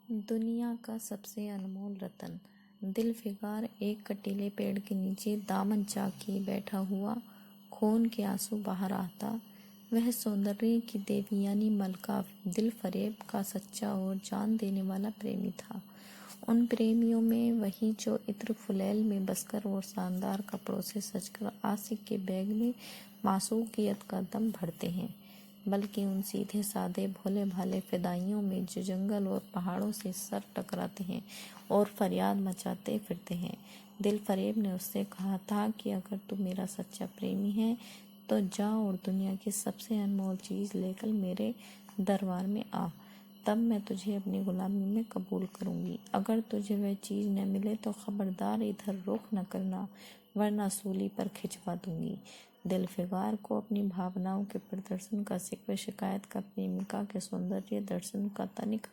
दुनिया का सबसे अनमोल रतन। दिलफिगार एक कटीले पेड़ के नीचे दामन चाके बैठा हुआ खून के आंसू बहा रहा था। वह सौंदर्य की देवी यानी मलका दिलफरेब का सच्चा और जान देने वाला प्रेमी था। उन प्रेमियों में वही जो इत्र फुलैल में बसकर और शानदार कपड़ों से सजकर आशिक के बैग में मासूकियत का दम भरते हैं, बल्कि उन सीधे साधे भोले भाले फिदाइयों में जो जंगल और पहाड़ों से सर टकराते हैं और फरियाद मचाते फिरते हैं। दिलफरेब ने उससे कहा था कि अगर तू मेरा सच्चा प्रेमी है तो जा और दुनिया की सबसे अनमोल चीज़ लेकर मेरे दरबार में आ, तब मैं तुझे अपनी गुलामी में कबूल करूंगी। अगर तुझे वह चीज़ न मिले तो खबरदार इधर रुख न करना, वरना सूली पर खिंचवा दूंगी। दिलफिगार को अपनी भावनाओं के प्रदर्शन का सिक्र शिकायत का प्रेमिका के सौंदर्य दर्शन का तनिक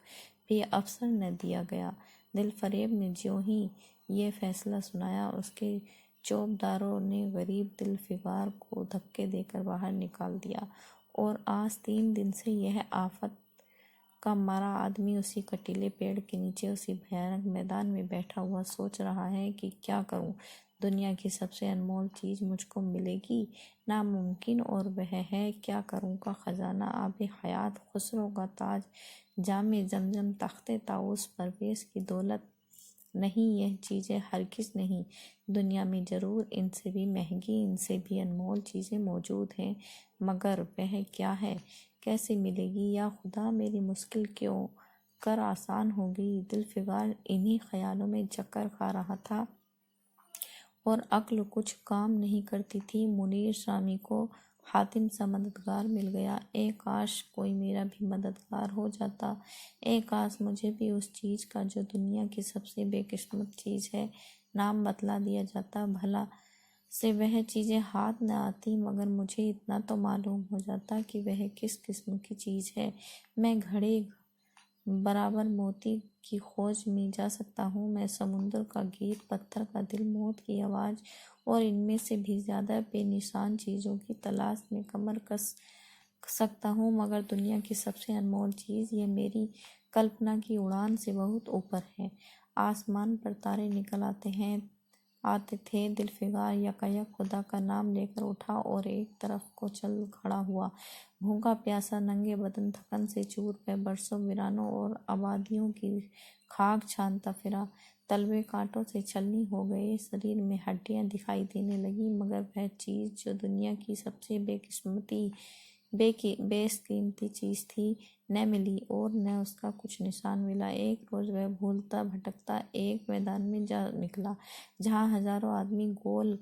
भी अवसर न दिया गया। दिलफरेब ने ज्यों ही ये फैसला सुनाया, उसके चौबदारों ने गरीब दिलफिगार को धक्के देकर बाहर निकाल दिया और आज 3 दिन से यह आफत का मारा आदमी उसी कटीले पेड़ के नीचे उसी भयानक मैदान में बैठा हुआ सोच रहा है कि क्या करूं। दुनिया की सबसे अनमोल चीज़ मुझको मिलेगी नामुमकिन, और वह है क्या करूं का खजाना, आबे हयात, खुसरो का ताज, जामे जमजम, तख्ते ताऊस, परवेश की दौलत। नहीं, यह चीज़ें हरगिज़ नहीं। दुनिया में ज़रूर इनसे भी महंगी, इनसे भी अनमोल चीज़ें मौजूद हैं, मगर वह क्या है, कैसे मिलेगी, या खुदा मेरी मुश्किल क्यों कर आसान होगी। दिलफिगार इन्हीं ख्यालों में चक्कर खा रहा था और अक्ल कुछ काम नहीं करती थी। मुनीर शामी को हातिम सा मददगार मिल गया। काश कोई मेरा भी मददगार हो जाता। काश मुझे भी उस चीज़ का जो दुनिया की सबसे बेकिस्मत चीज़ है नाम बतला दिया जाता। भला से वह चीज़ें हाथ न आती, मगर मुझे इतना तो मालूम हो जाता कि वह किस किस्म की चीज़ है। मैं घड़े बराबर मोती की खोज में जा सकता हूँ। मैं समुद्र का गीत, पत्थर का दिल, मौत की आवाज़ और इनमें से भी ज़्यादा बेनिशान चीज़ों की तलाश में कमर कस सकता हूँ, मगर दुनिया की सबसे अनमोल चीज़ यह मेरी कल्पना की उड़ान से बहुत ऊपर है। आसमान पर तारे निकल आते थे। दिलफिगार यकायक खुदा का नाम लेकर उठा और एक तरफ को चल खड़ा हुआ। भूखा प्यासा, नंगे बदन, थकन से चूर पे, बरसों वीरानों और आबादियों की खाक छानता फिरा। तलवे कांटों से छलनी हो गए, शरीर में हड्डियां दिखाई देने लगी, मगर वह चीज़ जो दुनिया की सबसे बेशकीमती चीज़ थी न मिली और न उसका कुछ निशान मिला। एक रोज़ वह भूलता भटकता एक मैदान में जा निकला, जहाँ हजारों आदमी गोल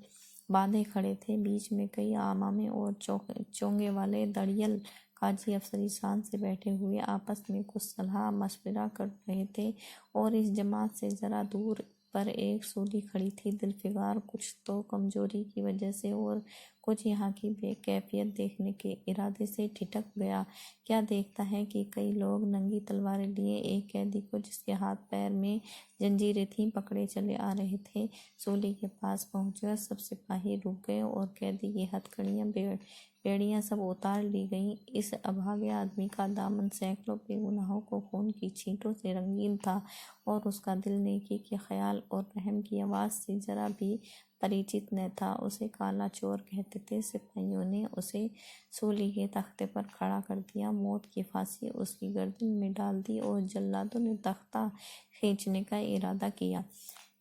बांधे खड़े थे। बीच में कई आमामे और चोंगे वाले दड़ियल काजी अफसरी शान से बैठे हुए आपस में कुछ सलाह मशविरा कर रहे थे, और इस जमात से जरा दूर पर एक सूली खड़ी थी। दिलफिगार कुछ तो कमजोरी की वजह से और कुछ यहाँ की बेकैफियत देखने के इरादे से ठिठक गया। क्या देखता है कि कई लोग नंगी तलवारें लिए एक कैदी को, जिसके हाथ पैर में जंजीरें थीं, पकड़े चले आ रहे थे। सूली के पास पहुंचकर सब सिपाही रुक गए और कैदी की हथकड़ियां बेड़ियां सब उतार ली गईं। इस अभागे आदमी का दामन सैकड़ों बेगुनाहों को खून की छींटों से रंगीन था, और उसका दिल नेकी के ख्याल और रहम की आवाज़ से जरा भी परिचित न था। उसे काला चोर कहते थे। सिपाहियों ने उसे सूली के तख्ते पर खड़ा कर दिया, मौत की फांसी उसकी गर्दन में डाल दी, और जल्लादों ने तख्ता खींचने का इरादा किया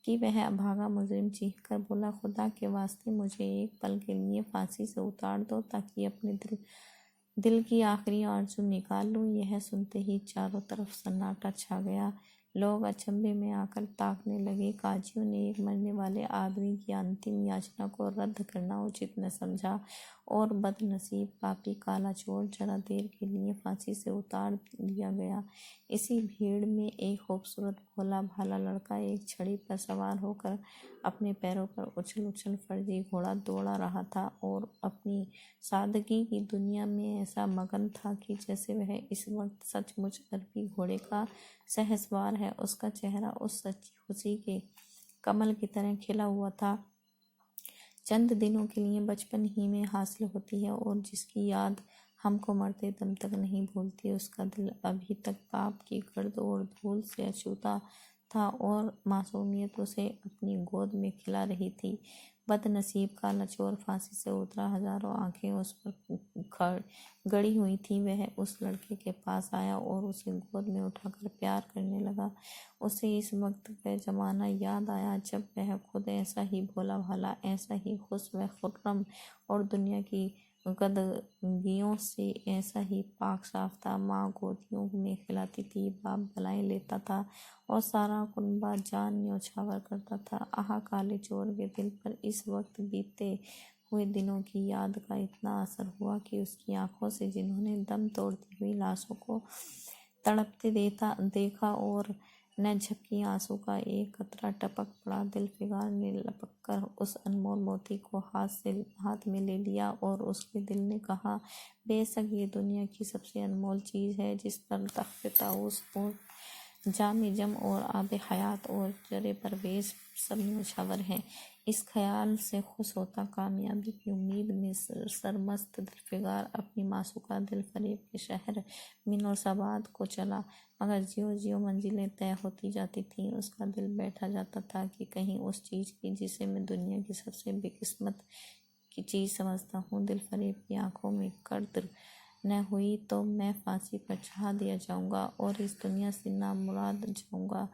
कि वह अभागा मुजरिम चीख कर बोला, खुदा के वास्ते मुझे एक पल के लिए फांसी से उतार दो, ताकि अपने दिल की आखिरी आरज़ू निकाल लूँ। यह सुनते ही चारों तरफ सन्नाटा छा गया। लोग अचंभे में आकर ताकने लगे। काजियों ने एक मरने वाले आदमी की अंतिम याचना को रद्द करना उचित न समझा, और बदनसीब पापी काला चोर जरा देर के लिए फांसी से उतार दिया गया। इसी भीड़ में एक खूबसूरत भोला भाला लड़का एक छड़ी पर सवार होकर अपने पैरों पर उछल उछल फर्जी घोड़ा दौड़ा रहा था, और अपनी सादगी की दुनिया में ऐसा मगन था कि जैसे वह इस वक्त सचमुच अरबी घोड़े का सहसवार है। उसका चेहरा उस सच्ची खुशी के कमल की तरह खिला हुआ था, चंद दिनों के लिए बचपन ही में हासिल होती है, और जिसकी याद हमको मरते दम तक नहीं भूलती। उसका दिल अभी तक पाप की गर्द और धूल से अछूता था और मासूमियत उसे अपनी गोद में खिला रही थी। बदनसीब का लचोर फांसी से उतरा, हजारों आंखें उस पर गड़ी हुई थी। वह उस लड़के के पास आया और उसे गोद में उठाकर प्यार करने लगा। उसे इस वक्त वह जमाना याद आया जब वह खुद ऐसा ही भोला भाला, ऐसा ही खुश व खुर्रम और दुनिया की गदगियों से ऐसा ही पाक साफ था। माँ गोदियों में खिलाती थी, बाप बलाएं लेता था और सारा कुनबा जान न्योछावर करता था। आह, काले चोर के दिल पर इस वक्त बीते हुए दिनों की याद का इतना असर हुआ कि उसकी आंखों से जिन्होंने दम तोड़ती हुई लाशों को तड़पते देखा और न झपकी आंसू का एक कतरा टपक पड़ा। दिलफिकार ने लपक कर उस अनमोल मोती को हाथ में ले लिया और उसके दिल ने कहा, बेशक ये दुनिया की सबसे अनमोल चीज़ है जिस पर तख्त ताऊस और जामे जम और आबे हयात और जरे परवेज सब न्योछावर हैं। इस ख्याल से खुश होता, कामयाबी की उम्मीद में सरमस्त दिलफिकार अपनी मासूका दिलफरेब के शहर मिनोरसाबाद को चला। मगर ज्यों ज्यों मंजिलें तय होती जाती थीं, उसका दिल बैठा जाता था कि कहीं उस चीज़ की जिसे मैं दुनिया की सबसे बेकिस्मत की चीज़ समझता हूँ दिलफरेब की आंखों में कद्र न हुई तो मैं फांसी पर चढ़ा दिया जाऊंगा और इस दुनिया से नामुराद जाऊंगा।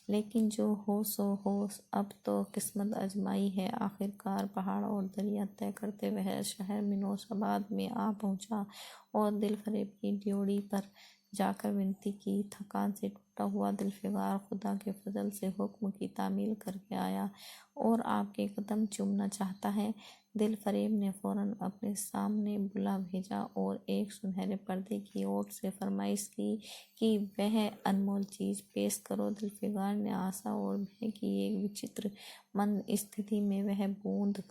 लेकिन जो हो सो हो, अब तो किस्मत आजमाई है। आखिरकार पहाड़ और दरिया तय करते वह शहर मिनोरसाबाद में आ पहुंचा और दिलफरेब की ड्योढ़ी पर जाकर विनती की। थकान से टूटा हुआ दिलफिकार खुदा के फजल से हुक्म की तामील करके आया और आपके कदम चूमना चाहता है। दिलफरेब ने फौरन अपने सामने बुला भेजा और एक सुनहरे पर्दे की ओर से फरमाइश की कि वह अनमोल चीज़ पेश करो। दिलफिकार ने आशा और भय की एक विचित्र मन स्थिति में वह बूंद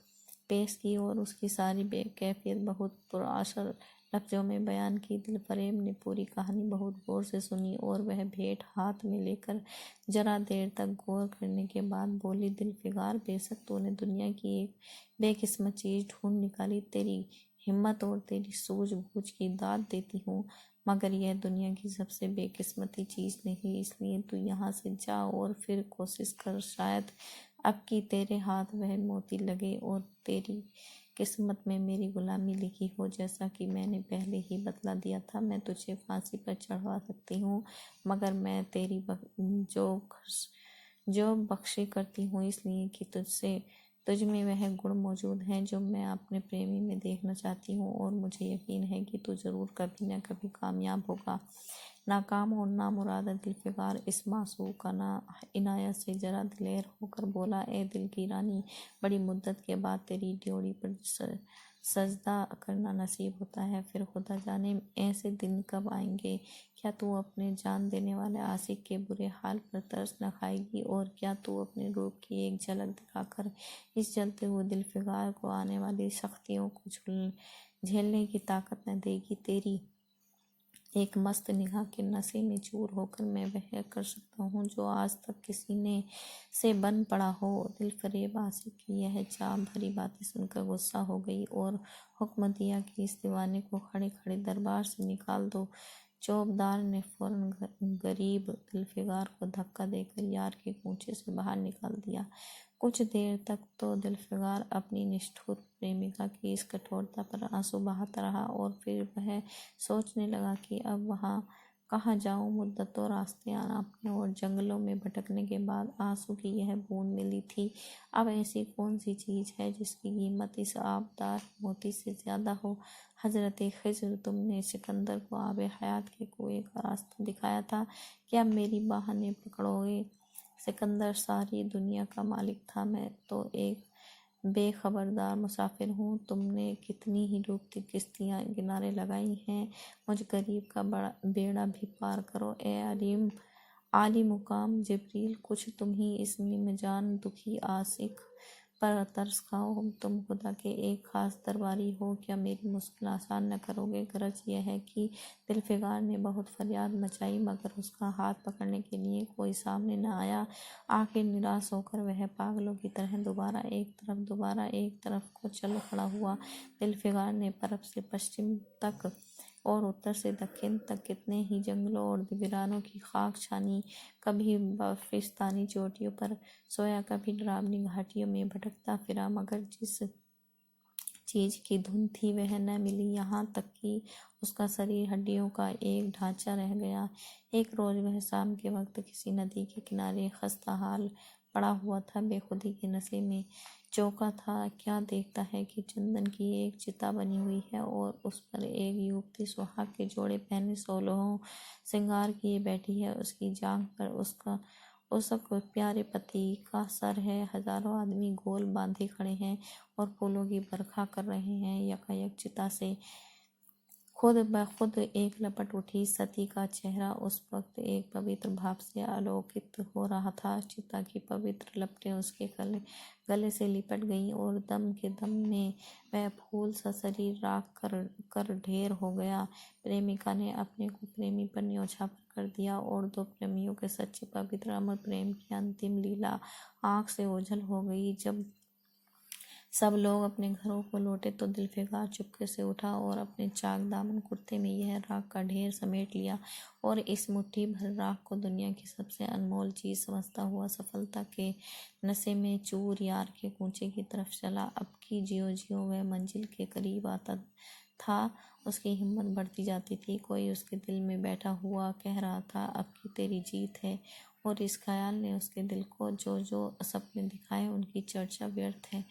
पेश की और उसकी सारी बेकैफियत बहुत पुरअसर लफ्जों में बयान की। दिलफरेब ने पूरी कहानी बहुत गौर से सुनी और वह भेंट हाथ में लेकर जरा देर तक गौर करने के बाद बोली, दिलफिकार, बेशक तूने दुनिया की एक बेकिस्मत चीज़ ढूंढ निकाली। तेरी हिम्मत और तेरी सूझबूझ की दाद देती हूँ, मगर यह दुनिया की सबसे बेकिस्मती चीज़ नहीं। इसलिए तू यहाँ से जा और फिर कोशिश कर, शायद अब की तेरे हाथ वह मोती लगे और तेरी किस्मत में मेरी गुलामी लिखी हो। जैसा कि मैंने पहले ही बतला दिया था, मैं तुझे फांसी पर चढ़वा सकती हूँ, मगर मैं तेरी जो बख्शी करती हूँ इसलिए कि तुझ में वह गुण मौजूद हैं जो मैं अपने प्रेमी में देखना चाहती हूँ और मुझे यकीन है कि तू ज़रूर कभी न कभी कामयाब होगा। नाकाम और नामुराद दिलफिकार इस मासूका ना इनायत से जरा दिलेर होकर बोला, ए दिल की रानी, बड़ी मुद्दत के बाद तेरी ड्योढ़ी पर सजदा करना नसीब होता है। फिर खुदा जाने ऐसे दिन कब आएंगे। क्या तू अपने जान देने वाले आशिक के बुरे हाल पर तरस न खाएगी और क्या तू अपने रूप की एक झलक दिखाकर इस जलते हुए दिलफिकार को आने वाली सख्तियों को झेलने की ताकत न देगी। तेरी एक मस्त निगाह के नशे में चूर होकर मैं वह कर सकता हूँ जो आज तक किसी ने से बन पड़ा हो। दिलफरेब आशिक की यह चाह भरी बातें सुनकर गुस्सा हो गई और हुक्म दिया कि इस दीवाने को खड़े खड़े दरबार से निकाल दो। चौबदार ने फौरन गरीब दिलफिकार को धक्का देकर यार के कूचे से बाहर निकाल दिया। कुछ देर तक तो दिलफिकार अपनी निष्ठुर प्रेमिका की इस कठोरता पर आंसू बहाता रहा और फिर वह सोचने लगा कि अब वहाँ कहाँ जाऊँ। मुद्दतों रास्ते नापने और जंगलों में भटकने के बाद आंसू की यह बूंद मिली थी। अब ऐसी कौन सी चीज़ है जिसकी कीमत इस आबदार मोती से ज़्यादा हो। हजरत खिज़्र, तुमने सिकंदर को आबे हयात के कुएं का रास्ता दिखाया था, क्या मेरी बाहें पकड़ोगे। सिकंदर सारी दुनिया का मालिक था, मैं तो एक बेखबरदार मुसाफिर हूँ। तुमने कितनी ही डूबती किश्तियाँ किनारे लगाई हैं, मुझ गरीब का बड़ा बेड़ा भी पार करो। ए आली मुकाम जिब्रील, कुछ तुम ही इस निमजान दुखी आशिक पर तरस खाओ। तुम खुदा के एक खास दरबारी हो, क्या मेरी मुश्किल आसान न करोगे। गरज यह है कि दिलफिकार ने बहुत फरियाद मचाई, मगर उसका हाथ पकड़ने के लिए कोई सामने न आया। आखिर निराश होकर वह पागलों की तरह दोबारा एक तरफ को चल खड़ा हुआ। दिलफिकार ने पूरब से पश्चिम तक और उत्तर से दक्षिण तक कितने ही जंगलों और वीरानों की खाक छानी। कभी बर्फिस्तानी चोटियों पर सोया, कभी डरावनी घाटियों में भटकता फिरा, मगर जिस चीज की धुन थी वह न मिली। यहाँ तक कि उसका शरीर हड्डियों का एक ढांचा रह गया। एक रोज वह शाम के वक्त किसी नदी के किनारे खस्ता हाल पड़ा हुआ था, बेखुदी के नशे में चौंका था। क्या देखता है कि चंदन की एक चिता बनी हुई है और उस पर एक युवती सुहाग के जोड़े पहने 16 श्रृंगार किए बैठी है। उसकी जांघ पर उस प्यारे पति का सर है। हजारों आदमी गोल बांधे खड़े हैं और फूलों की बरखा कर रहे हैं। यकायक चिता से खुद ब खुद एक लपट उठी। सती का चेहरा उस वक्त एक पवित्र भाव से आलोकित हो रहा था। चिता की पवित्र लपटें उसके गले से लिपट गईं और दम के दम में वह फूल सा शरीर राख कर ढेर हो गया। प्रेमिका ने अपने को प्रेमी पर न्योछावर कर दिया और दो प्रेमियों के सच्चे पवित्र अमर प्रेम की अंतिम लीला आंख से ओझल हो गई। जब सब लोग अपने घरों को लौटे तो दिलफिकार चुपके से उठा और अपने चाक दामन कुर्ते में यह राख का ढेर समेट लिया और इस मुट्ठी भर राख को दुनिया की सबसे अनमोल चीज समझता हुआ सफलता के नशे में चूर यार के कूचे की तरफ चला। अब की ज्यों ज्यों वह मंजिल के करीब आता था, उसकी हिम्मत बढ़ती जाती थी। कोई उसके दिल में बैठा हुआ कह रहा था, अब की तेरी जीत है। और इस ख्याल ने उसके दिल को जो जो सपने दिखाए उनकी चर्चा व्यर्थ है।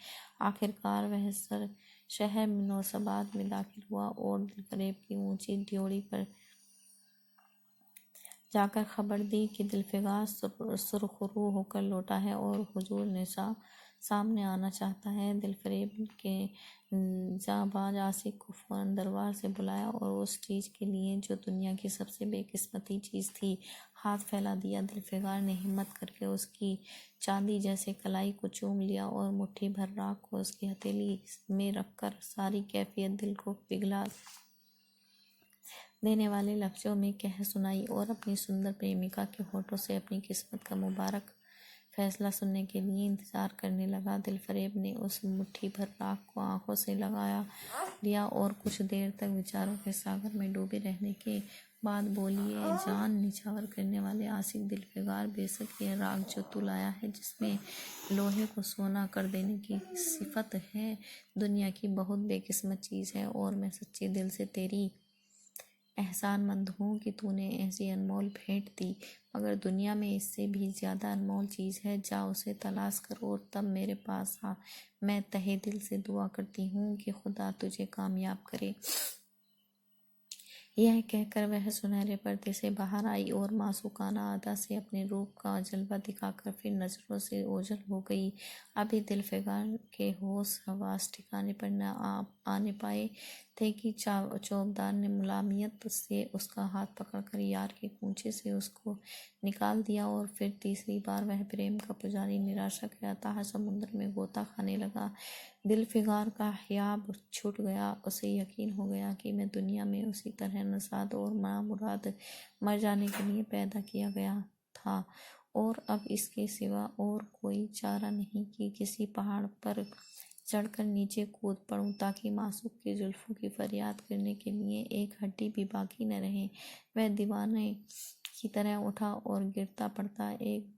आखिरकार वह शहर नौशाबाद में दाखिल हुआ और दिलफरेब की ऊंची ड्योढ़ी पर जाकर खबर दी कि दिलफिकार सुरखरू होकर लौटा है और हुजूर निसा सामने आना चाहता है। दिलफरेब के जाबाज आशिक को फौरन दरबार से बुलाया और उस चीज के लिए जो दुनिया की सबसे बेकिस्मती चीज थी हाथ फैला दिया। दिलफिकार ने हिम्मत करके उसकी चांदी जैसे कलाई को चूम लिया और मुट्ठी भर राख को उसकी हथेली में रखकर सारी कैफियत दिल को पिघला देने वाले लफ्जों में कह सुनाई और अपनी सुंदर प्रेमिका के होठों से अपनी किस्मत का मुबारक फैसला सुनने के लिए इंतजार करने लगा। दिलफरेब ने उस मुट्ठी भर राख को आंखों से लगाया लिया और कुछ देर तक विचारों के सागर में डूबे रहने के बाद बोलिए, जान निछावर करने वाले आशिक दिलफिकार, बेशक यह राख जो तू लाया है, जिसमें लोहे को सोना कर देने की सिफत है, दुनिया की बहुत बेकिस्मत चीज है और मैं सच्चे दिल से तेरी एहसानमंद हूँ कि तूने ऐसी अनमोल भेंट दी। मगर दुनिया में इससे भी ज्यादा अनमोल चीज है, जा उसे तलाश कर और तब मेरे पास आ। मैं तहे दिल से दुआ करती हूँ कि खुदा तुझे कामयाब करे। यह कहकर वह सुनहरे पर्दे से बाहर आई और मासूकाना अदा से अपने रूप का जलवा दिखाकर फिर नजरों से ओझल हो गई। अभी दिलफिकार के होश हवास ठिकाने पर न आने पाए थे कि चौबदार ने मुलायमियत से उसका हाथ पकड़कर यार के कूंचे से उसको निकाल दिया और फिर तीसरी बार वह प्रेम का पुजारी निराशा के अथाह समुद्र में गोता खाने लगा। दिलफिकार का हियाब छूट गया। उसे यकीन हो गया कि मैं दुनिया में उसी तरह नसाद और नामुराद मर जाने के लिए पैदा किया गया था और अब इसके सिवा और कोई चारा नहीं कि किसी पहाड़ पर चढ़कर नीचे कूद पड़ूं ताकि मासूक की जुल्फों की फरियाद करने के लिए एक हड्डी भी बाकी न रहे। वह दीवाने की तरह उठा और गिरता पड़ता एक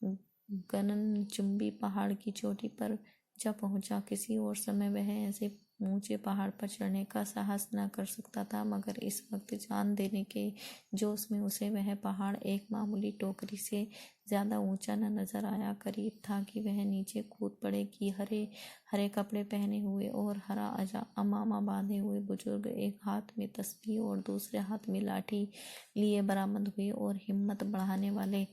गगनचुंबी पहाड़ की चोटी पर जा पहुंचा। किसी और समय वह ऐसे ऊंचे पहाड़ पर चढ़ने का साहस न कर सकता था, मगर इस वक्त जान देने के जोश में उसे वह पहाड़ एक मामूली टोकरी से ज्यादा ऊंचा न नजर आया। करीब था कि वह नीचे कूद पड़े कि हरे हरे कपड़े पहने हुए और हरा अमामा बांधे हुए बुजुर्ग एक हाथ में तस्बीह और दूसरे हाथ में लाठी लिए बरामद हुए और हिम्मत बढ़ाने वाले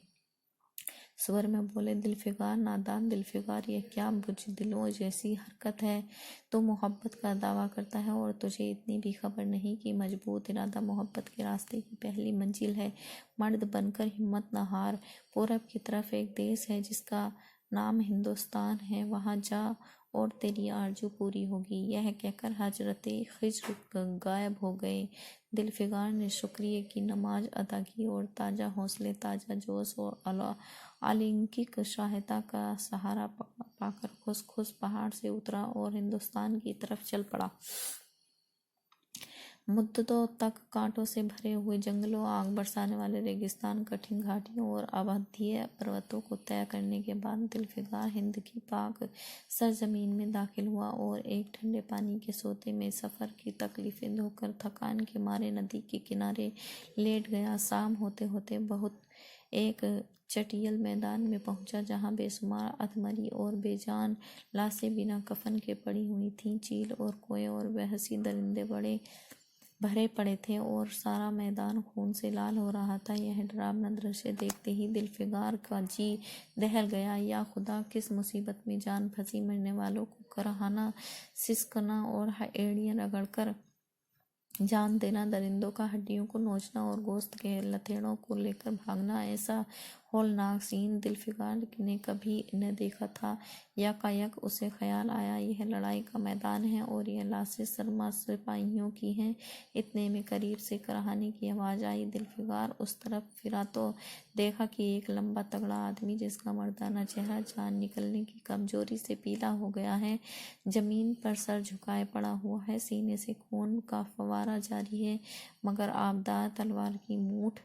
स्वर में बोले, दिलफिकार, नादान दिलफिकार, यह क्या बुज़दिलों जैसी हरकत है। तू मोहब्बत का दावा करता है और तुझे इतनी भी खबर नहीं कि मजबूत इरादा मोहब्बत के रास्ते की पहली मंजिल है। मर्द बनकर हिम्मत न हार। पूरब की तरफ एक देश है जिसका नाम हिंदुस्तान है, वहाँ जा और तेरी आरजू पूरी होगी। यह कहकर हजरते खिज्र गायब हो गए। दिलफिकार ने शुक्रिया की नमाज अदा की और ताज़ा हौसले, ताज़ा जोश और अलौकिक सहायता का सहारा पाकर खुश खुश पहाड़ से उतरा और हिंदुस्तान की तरफ चल पड़ा। मुद्दतों तक कांटों से भरे हुए जंगलों, आग बरसाने वाले रेगिस्तान, कठिन घाटियों और अभेद्य पर्वतों को तय करने के बाद दिलफिगार हिंद की पाक सरजमीन में दाखिल हुआ और एक ठंडे पानी के सोते में सफ़र की तकलीफें धोकर थकान के मारे नदी के किनारे लेट गया। शाम होते होते बहुत एक चटियल मैदान में पहुंचा, जहां बेशुमार अधमरी और बेजान लाशें बिना कफन के पड़ी हुई थीं। चील और कौए और वहशी दरिंदे बड़े भरे पड़े थे और सारा मैदान खून से लाल हो रहा था। यह डरावना दृश्य देखते ही दिलफिगार का जी दहल गया। या खुदा, किस मुसीबत में जान फंसी! मरने वालों को कराहना, सिसकना और एड़ियां रगड़कर जान देना, दरिंदों का हड्डियों को नोचना और गोश्त के लथेड़ों को लेकर भागना, ऐसा हौलनाक सीन दिलफिगार ने कभी न देखा था। यकायक उसे ख्याल आया, यह लड़ाई का मैदान है और यह लाशें शर्मा सिपाहियों की हैं। इतने में करीब से कराहने की आवाज़ आई। दिलफिगार उस तरफ फिरा तो देखा कि एक लंबा तगड़ा आदमी, जिसका मर्दाना चेहरा जान निकलने की कमजोरी से पीला हो गया है, जमीन पर सर झुकाए पड़ा हुआ है। सीने से खून का फव्वारा जारी है, मगर आबदार तलवार की मूठ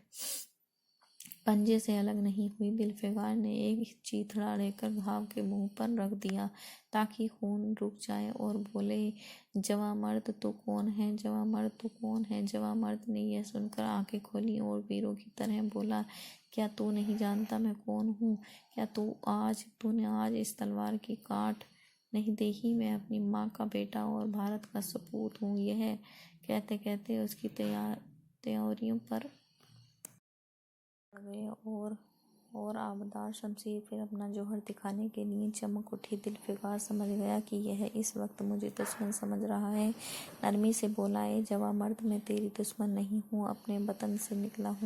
पंजे से अलग नहीं हुई। दिलफिगार ने एक चीथड़ा लेकर घाव के मुंह पर रख दिया ताकि खून रुक जाए और बोले, जवां मर्द तू कौन है? जवां मर्द तू कौन है? जवां मर्द ने यह सुनकर आंखें खोली और वीरों की तरह बोला, क्या तू नहीं जानता मैं कौन हूँ? क्या तूने आज इस तलवार की काट नहीं देखी? मैं अपनी माँ का बेटा और भारत का सपूत हूँ। यह कहते कहते उसकी तैयारियों पर गए और आबदार शमशीर फिर अपना जौहर दिखाने के लिए चमक उठी। दिलफिगार समझ गया कि यह इस वक्त मुझे दुश्मन समझ रहा है। नरमी से बोला, ए जवां मर्द, मैं तेरी दुश्मन नहीं हूँ, अपने वतन से निकला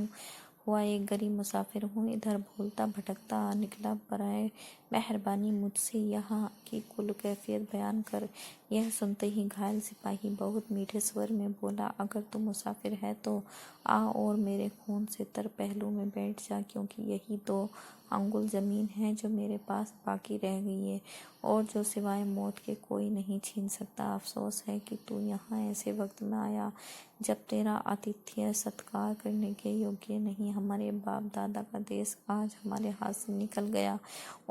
हुआ एक गरीब मुसाफिर हूँ। इधर भूलता भटकता आ निकला। बराए मेहरबानी मुझसे यहाँ की कुल कैफियत बयान कर। यह सुनते ही घायल सिपाही बहुत मीठे स्वर में बोला, अगर तू मुसाफिर है तो आ और मेरे खून से तर पहलू में बैठ जा, क्योंकि यही 2 अंगुल जमीन है जो मेरे पास बाकी रह गई है और जो सिवाय मौत के कोई नहीं छीन सकता। अफसोस है कि तू यहाँ ऐसे वक्त में आया जब तेरा आतिथ्य सत्कार करने के योग्य नहीं। हमारे बाप दादा का देश आज हमारे हाथ से निकल गया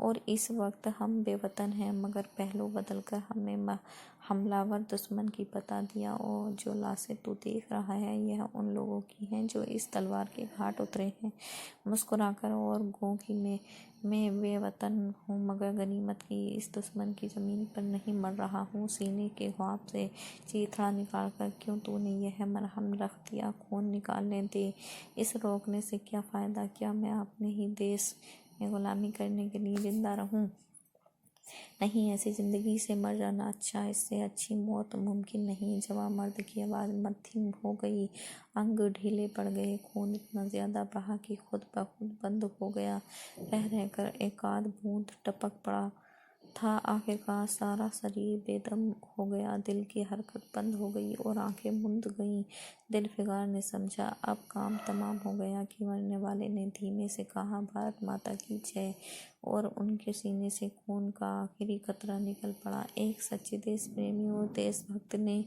और इस वक्त हम बेवतन हैं, मगर पहलू बदलकर हमने हमलावर दुश्मन की बता दिया। और जो लाशें तू देख रहा है, यह उन लोगों की हैं जो इस तलवार के घाट उतरे हैं। मुस्कुराकर और गो कि मैं बेवतन हूँ, मगर गनीमत की इस दुश्मन की जमीन पर नहीं मर रहा हूँ। सीने के ख्वाब से चीथड़ा निकालकर, क्यों तूने यह मरहम रख दिया? खून निकालने दे। इस रोकने से क्या फ़ायदा? क्या मैं अपने ही देश में गुलामी करने के लिए जिंदा रहूं? नहीं, ऐसी जिंदगी से मर जाना अच्छा, इससे अच्छी मौत मुमकिन नहीं। जवां मर्द की आवाज़ मध्यम हो गई, अंग ढीले पड़ गए। खून इतना ज्यादा बहा कि खुद ब खुद बंद हो गया। रह रहकर एकाध बूंद टपक पड़ा था। आखिरकार सारा शरीर बेदम हो गया, दिल की हरकत बंद हो गई और आंखें मुंद गईं। दिलफिगार ने समझा, अब काम तमाम हो गया कि मरने वाले ने धीमे से कहा, भारत माता की जय, और उनके सीने से खून का आखिरी कतरा निकल पड़ा। एक सच्चे देश प्रेमी और देशभक्त ने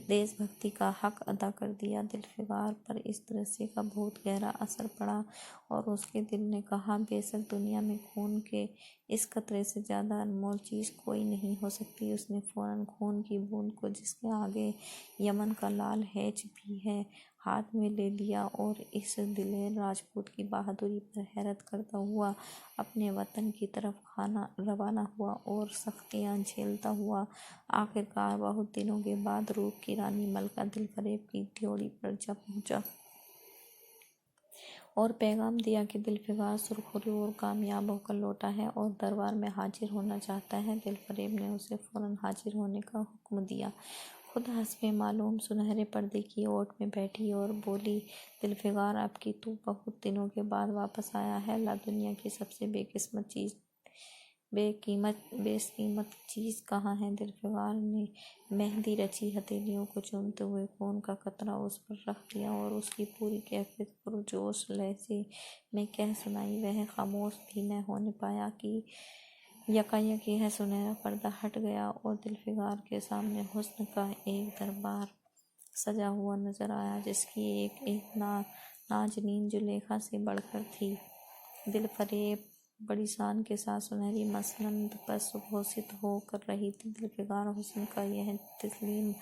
देशभक्ति का हक अदा कर दिया। दिलफिगार पर इस दृश्य का बहुत गहरा असर पड़ा और उसके दिल ने कहा, बेशक दुनिया में खून के इस कतरे से ज़्यादा अनमोल चीज़ कोई नहीं हो सकती। उसने फौरन खून की बूंद को, जिसके आगे यमन का लाल हैच भी है, हाथ में ले लिया और इस दिलेर राजपूत की बहादुरी पर हैरत करता हुआ अपने वतन की तरफ रवाना हुआ और सख्तियां झेलता हुआ आखिरकार बहुत दिनों के बाद रूप की रानी मलका दिलफरेब की ड्योढ़ी पर जा पहुंचा और पैगाम दिया कि दिलफिगार सुरखरू और कामयाब होकर लौटा है और दरबार में हाजिर होना चाहता है। दिलफरेब ने उसे फौरन हाजिर होने का हुक्म दिया। खुद हस्बे मालूम सुनहरे पर्दे की ओट में बैठी और बोली, दिलफिगार, अब की तू बहुत दिनों के बाद वापस आया है। ला, दुनिया की सबसे बेकीमत चीज़ कहाँ है? दिलफिगार ने मेहंदी रची हथेलियों को चूमते हुए खून का कतरा उस पर रख दिया और उसकी पूरी कैफियत पुरजोश लहजे में कह सुनाई। वह खामोश भी न होने पाया कि यकायक यह सुनहरा पर्दा हट गया और दिलफिगार के सामने हुस्न का एक दरबार सजा हुआ नजर आया, जिसकी एक एक नाजनीन जुलेखा से बढ़कर थी। दिलफरेब बड़ी शान के साथ सुनहरी मसनद पर सुघोषित हो कर रही थी। दिलफिकार हुस्न का यह तस्लीम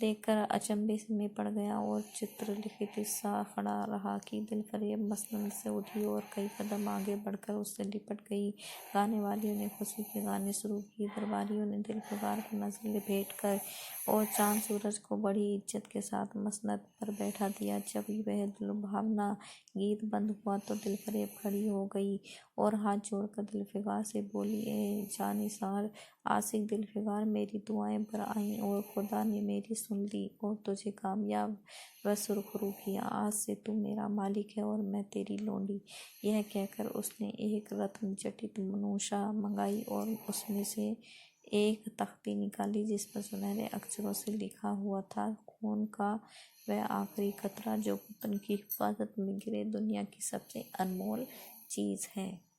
देखकर अचंभे में पड़ गया और चित्रलिखित सा खड़ा रहा कि दिलफरेब मसनद से उठी और कई कदम आगे बढ़कर उससे लिपट गई। गाने वालियों ने खुशी के गाने शुरू किए, दरबारियों ने दिलफिकार को नजर भेंट कर और चांद सूरज को बड़ी इज्जत के साथ मसनद पर बैठा दिया। जब वह लुभावना गीत बंद हुआ तो दिलफरेब खड़ी हो गई और हाथ जोड़कर दिलफिकार से बोली, ए जानिसार आशिक दिलफिकार, मेरी दुआएं बर आईं और खुदा ने मेरी सुन ली और तुझे कामयाब व सुरखरू किया। आज से तू मेरा मालिक है और मैं तेरी लोंडी। यह कहकर उसने एक रत्न जटित मनूषा मंगाई और उसमें से एक तख्ती निकाली, जिस पर सुनहरे अक्षरों से लिखा हुआ था, खून का वह आखिरी कतरा जो वतन की हिफाजत में गिरे दुनिया की सबसे अनमोल चीज है।